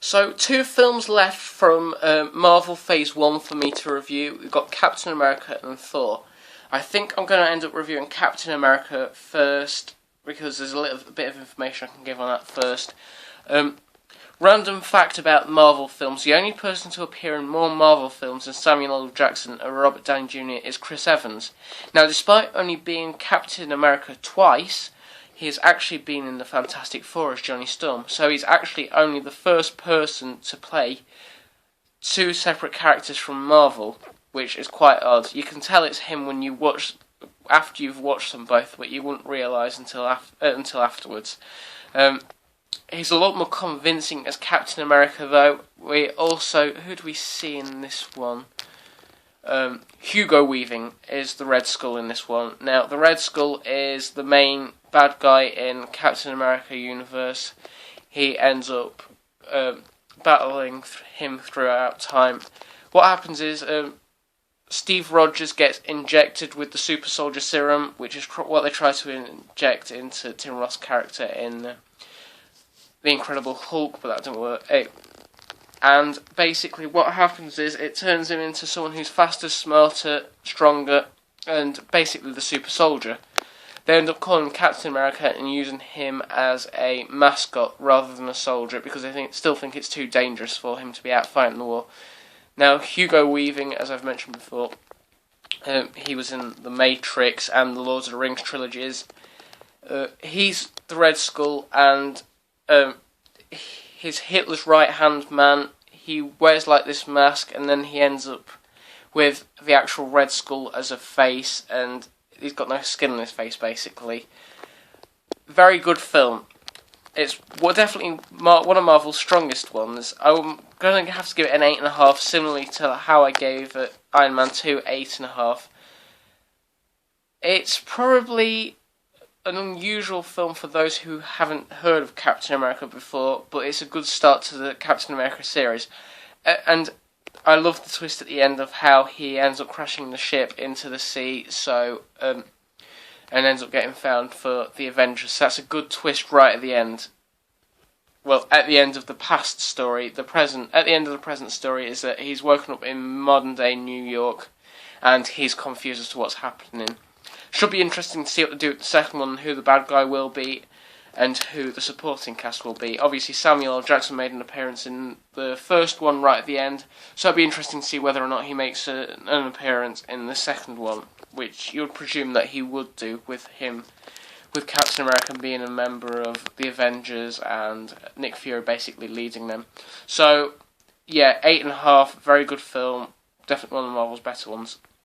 So, two films left from Marvel Phase 1 for me to review. We've got Captain America and Thor. I think I'm going to end up reviewing Captain America first, because there's a bit of information I can give on that first. Random fact about Marvel films: the only person to appear in more Marvel films than Samuel L. Jackson and Robert Downey Jr. is Chris Evans. Now, despite only being Captain America twice, he has actually been in the Fantastic Four as Johnny Storm, so he's actually only the first person to play two separate characters from Marvel, which is quite odd. You can tell it's him when you watch, after you've watched them both, but you wouldn't realise until afterwards. He's a lot more convincing as Captain America, though. We also, who do we see in this one? Hugo Weaving is the Red Skull in this one. Now, the Red Skull is the main bad guy in Captain America universe. He ends up battling him throughout time. What happens is Steve Rogers gets injected with the super soldier serum, which is what they try to inject into Tim Roth's character in The Incredible Hulk, but that didn't work. And basically what happens is it turns him into someone who's faster, smarter, stronger, and basically the super soldier. They end up calling him Captain America and using him as a mascot rather than a soldier, because they still think it's too dangerous for him to be out fighting the war. Now, Hugo Weaving, as I've mentioned before, he was in The Matrix and the Lord of the Rings trilogies. He's the Red Skull, and he's Hitler's right-hand man. He wears like this mask, and then he ends up with the actual Red Skull as a face, and he's got no skin on his face, basically. Very good film. It's definitely one of Marvel's strongest ones. I'm going to have to give it an 8.5, similarly to how I gave Iron Man 2 8.5. It's probably an unusual film for those who haven't heard of Captain America before, but it's a good start to the Captain America series. And I love the twist at the end of how he ends up crashing the ship into the sea, and ends up getting found for the Avengers. So that's a good twist right at the end. Well, at the end of the past story, at the end of the present story is that he's woken up in modern day New York, and he's confused as to what's happening. Should be interesting to see what they do with the second one, who the bad guy will be, and who the supporting cast will be. Obviously, Samuel L. Jackson made an appearance in the first one right at the end, so it'll be interesting to see whether or not he makes an appearance in the second one, which you would presume that he would do with Captain America being a member of the Avengers and Nick Fury basically leading them. So, yeah, 8.5, very good film, definitely one of Marvel's better ones.